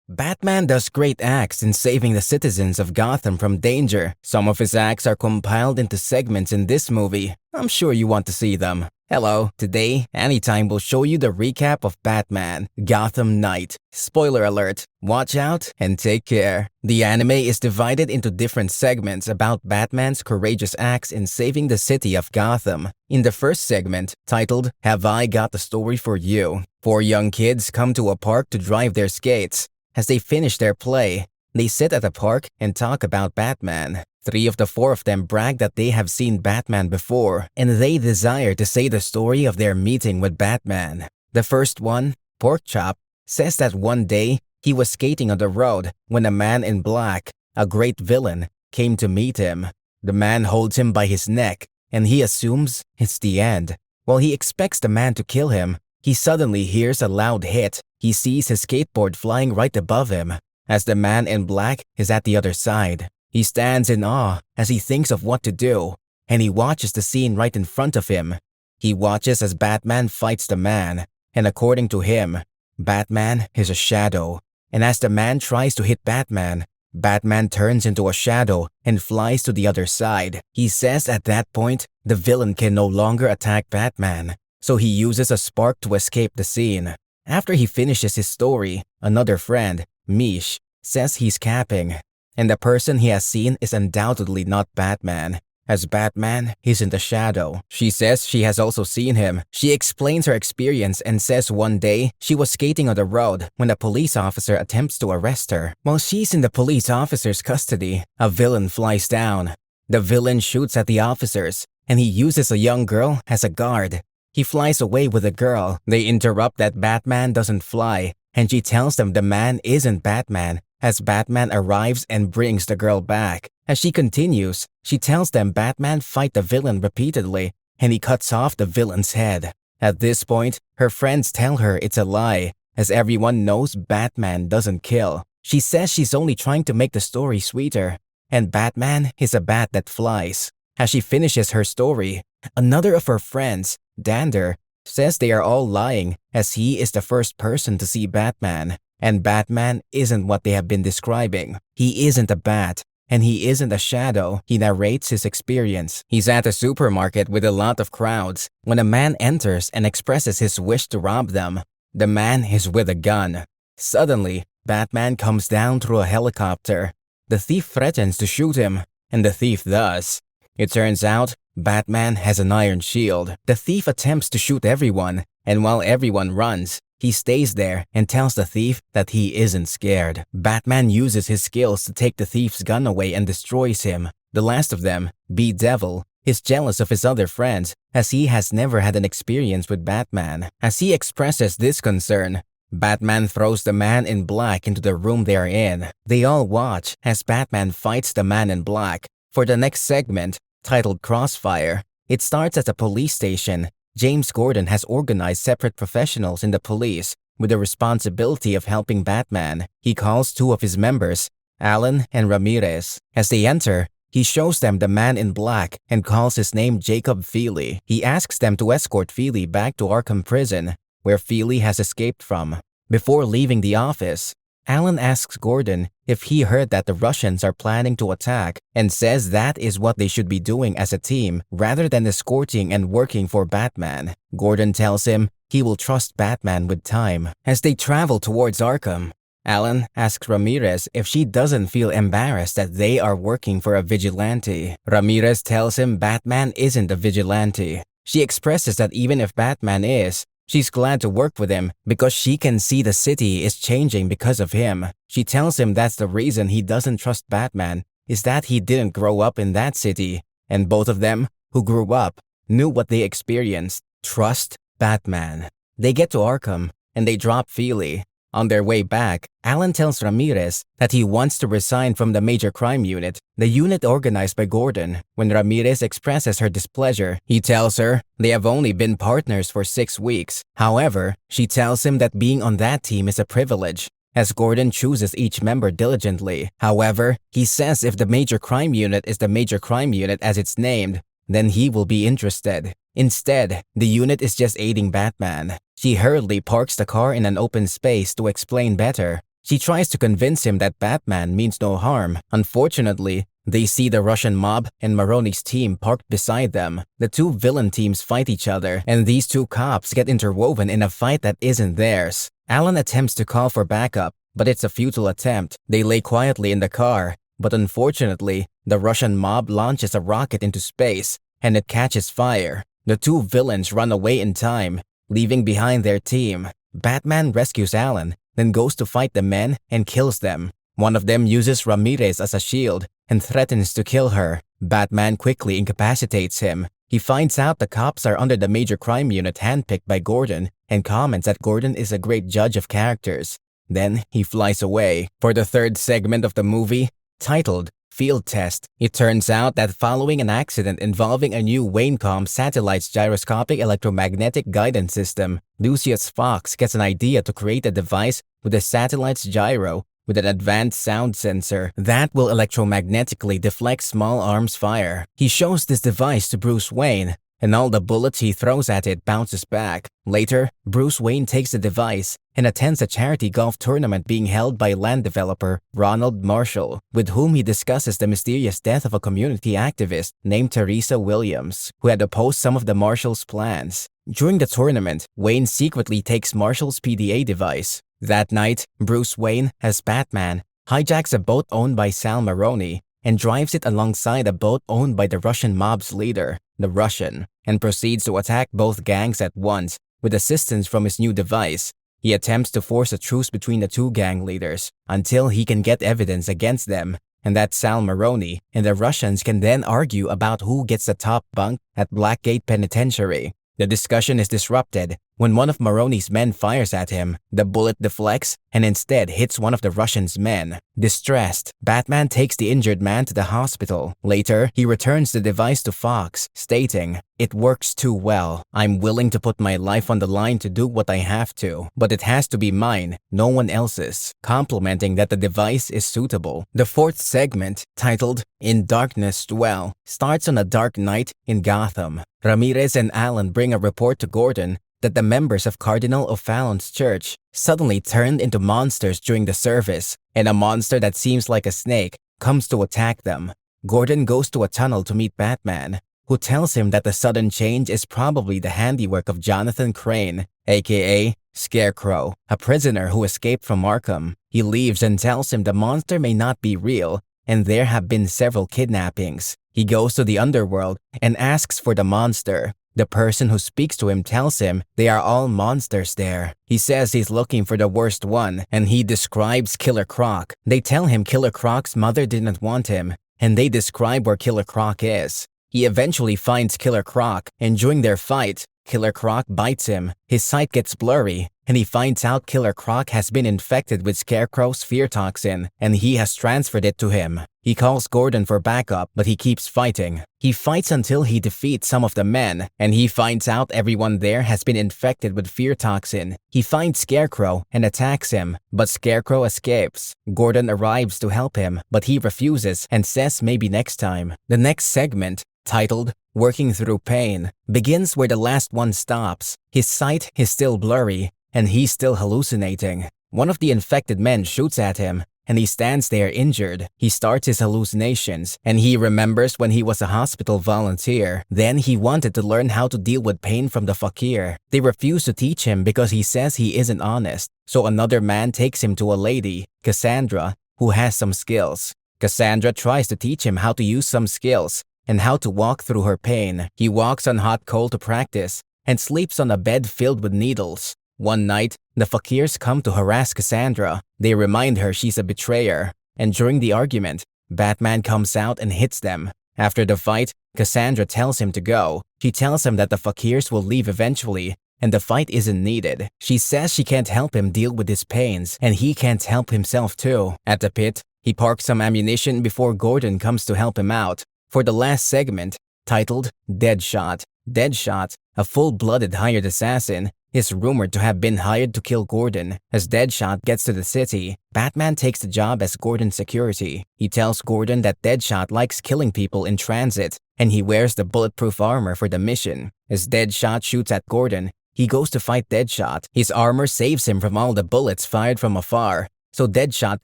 Batman does great acts in saving the citizens of Gotham from danger. Some of his acts are compiled into segments in this movie. I'm sure you want to see them. Hello, today, Anytime will show you the recap of Batman, Gotham Knight. Spoiler alert, watch out and take care. The anime is divided into different segments about Batman's courageous acts in saving the city of Gotham. In the first segment, titled, Have I Got the Story for You? 4 young kids come to a park to drive their skates. As they finish their play, they sit at the park and talk about Batman. 3 of the 4 of them brag that they have seen Batman before, and they desire to say the story of their meeting with Batman. The first one, Porkchop, says that one day he was skating on the road when a man in black, a great villain, came to meet him. The man holds him by his neck, and he assumes it's the end. While he expects the man to kill him, he suddenly hears a loud hit. He sees his skateboard flying right above him, as the man in black is at the other side. He stands in awe as he thinks of what to do, and he watches the scene right in front of him. He watches as Batman fights the man, and according to him, Batman is a shadow. And as the man tries to hit Batman, Batman turns into a shadow and flies to the other side. He says at that point, the villain can no longer attack Batman, so he uses a spark to escape the scene. After he finishes his story, another friend, Mish, says he's capping, and the person he has seen is undoubtedly not Batman, as Batman isn't a shadow. She says she has also seen him. She explains her experience and says one day she was skating on the road when a police officer attempts to arrest her. While she's in the police officer's custody, a villain flies down. The villain shoots at the officers, and he uses a young girl as a guard. He flies away with the girl. They interrupt that Batman doesn't fly, and she tells them the man isn't Batman, as Batman arrives and brings the girl back. As she continues, she tells them Batman fight the villain repeatedly, and he cuts off the villain's head. At this point, her friends tell her it's a lie, as everyone knows Batman doesn't kill. She says she's only trying to make the story sweeter, and Batman is a bat that flies. As she finishes her story, another of her friends, Dander, says they are all lying as he is the first person to see Batman, and Batman isn't what they have been describing. He isn't a bat, and he isn't a shadow. He narrates his experience. He's at a supermarket with a lot of crowds when a man enters and expresses his wish to rob them. The man is with a gun. Suddenly, Batman comes down through a helicopter. The thief threatens to shoot him, and the thief does. It turns out, Batman has an iron shield. The thief attempts to shoot everyone, and while everyone runs, he stays there and tells the thief that he isn't scared. Batman uses his skills to take the thief's gun away and destroys him. The last of them, B-Devil, is jealous of his other friends as he has never had an experience with Batman. As he expresses this concern, Batman throws the man in black into the room they are in. They all watch as Batman fights the man in black. For the next segment, titled Crossfire, it starts at a police station. James Gordon has organized separate professionals in the police with the responsibility of helping Batman. He calls 2 of his members, Alan and Ramirez. As they enter, he shows them the man in black and calls his name Jacob Feely. He asks them to escort Feely back to Arkham Prison, where Feely has escaped from. Before leaving the office, Alan asks Gordon if he heard that the Russians are planning to attack and says that is what they should be doing as a team rather than escorting and working for Batman. Gordon tells him he will trust Batman with time. As they travel towards Arkham, Alan asks Ramirez if she doesn't feel embarrassed that they are working for a vigilante. Ramirez tells him Batman isn't a vigilante. She expresses that even if Batman is, she's glad to work with him because she can see the city is changing because of him. She tells him that's the reason he doesn't trust Batman is that he didn't grow up in that city, and both of them, who grew up, knew what they experienced. Trust Batman. They get to Arkham, and they drop Feely. On their way back, Alan tells Ramirez that he wants to resign from the Major Crime Unit, the unit organized by Gordon. When Ramirez expresses her displeasure, he tells her they have only been partners for 6 weeks. However, she tells him that being on that team is a privilege, as Gordon chooses each member diligently. However, he says if the Major Crime Unit is the Major Crime Unit as it's named, then he will be interested. Instead, the unit is just aiding Batman. She hurriedly parks the car in an open space to explain better. She tries to convince him that Batman means no harm. Unfortunately, they see the Russian mob and Maroni's team parked beside them. The two villain teams fight each other, and these two cops get interwoven in a fight that isn't theirs. Alan attempts to call for backup, but it's a futile attempt. They lay quietly in the car, but unfortunately, the Russian mob launches a rocket into space, and it catches fire. The two villains run away in time, leaving behind their team. Batman rescues Alan, then goes to fight the men and kills them. One of them uses Ramirez as a shield and threatens to kill her. Batman quickly incapacitates him. He finds out the cops are under the major crime unit handpicked by Gordon and comments that Gordon is a great judge of characters. Then he flies away. For the third segment of the movie, titled Field Test, it turns out that following an accident involving a new Wayne-Com satellite's gyroscopic electromagnetic guidance system, Lucius Fox gets an idea to create a device with the satellite's gyro with an advanced sound sensor that will electromagnetically deflect small arms fire. He shows this device to Bruce Wayne, and all the bullets he throws at it bounces back. Later, Bruce Wayne takes the device and attends a charity golf tournament being held by land developer Ronald Marshall, with whom he discusses the mysterious death of a community activist named Teresa Williams, who had opposed some of the Marshall's plans. During the tournament, Wayne secretly takes Marshall's PDA device. That night, Bruce Wayne, as Batman, hijacks a boat owned by Sal Maroni and drives it alongside a boat owned by the Russian mob's leader, the Russian, and proceeds to attack both gangs at once with assistance from his new device. He attempts to force a truce between the two gang leaders until he can get evidence against them, and that Sal Maroni and the Russians can then argue about who gets the top bunk at Blackgate Penitentiary. The discussion is disrupted when one of Maroni's men fires at him. The bullet deflects and instead hits one of the Russian's men. Distressed, Batman takes the injured man to the hospital. Later, he returns the device to Fox, stating, "It works too well. I'm willing to put my life on the line to do what I have to, but it has to be mine, no one else's," complimenting that the device is suitable. The fourth segment, titled In Darkness Dwell, starts on a dark night in Gotham. Ramirez and Alan bring a report to Gordon that the members of Cardinal O'Fallon's church suddenly turned into monsters during the service, and a monster that seems like a snake comes to attack them. Gordon goes to a tunnel to meet Batman, who tells him that the sudden change is probably the handiwork of Jonathan Crane, aka Scarecrow, a prisoner who escaped from Arkham. He leaves and tells him the monster may not be real, and there have been several kidnappings. He goes to the underworld and asks for the monster. The person who speaks to him tells him they are all monsters there. He says he's looking for the worst one, and he describes Killer Croc. They tell him Killer Croc's mother didn't want him, and they describe where Killer Croc is. He eventually finds Killer Croc, and during their fight, Killer Croc bites him. His sight gets blurry, and he finds out Killer Croc has been infected with Scarecrow's fear toxin, and he has transferred it to him. He calls Gordon for backup, but he keeps fighting. He fights until he defeats some of the men, and he finds out everyone there has been infected with fear toxin. He finds Scarecrow and attacks him, but Scarecrow escapes. Gordon arrives to help him, but he refuses and says maybe next time. The next segment, titled Working Through Pain, begins where the last one stops. His sight is still blurry, and he's still hallucinating. One of the infected men shoots at him, and he stands there injured. He starts his hallucinations, and he remembers when he was a hospital volunteer. Then he wanted to learn how to deal with pain from the fakir. They refuse to teach him because he says he isn't honest. So another man takes him to a lady, Cassandra, who has some skills. Cassandra tries to teach him how to use some skills and how to walk through her pain. He walks on hot coal to practice and sleeps on a bed filled with needles. One night, the fakirs come to harass Cassandra. They remind her she's a betrayer, and during the argument, Batman comes out and hits them. After the fight, Cassandra tells him to go. She tells him that the fakirs will leave eventually, and the fight isn't needed. She says she can't help him deal with his pains, and he can't help himself too. At the pit, he parks some ammunition before Gordon comes to help him out. For the last segment, titled Deadshot. Deadshot, a full-blooded hired assassin, is rumored to have been hired to kill Gordon. As Deadshot gets to the city, Batman takes the job as Gordon's security. He tells Gordon that Deadshot likes killing people in transit, and he wears the bulletproof armor for the mission. As Deadshot shoots at Gordon, he goes to fight Deadshot. His armor saves him from all the bullets fired from afar, So Deadshot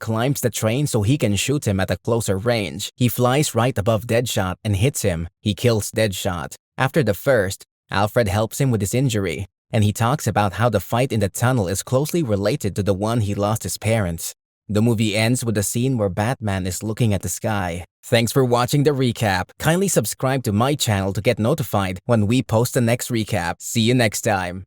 climbs the train so he can shoot him at a closer range. He flies right above Deadshot and hits him. He kills Deadshot. After the first, Alfred helps him with his injury, and he talks about how the fight in the tunnel is closely related to the one he lost his parents. The movie ends with a scene where Batman is looking at the sky. Thanks for watching the recap. Kindly subscribe to my channel to get notified when we post the next recap. See you next time.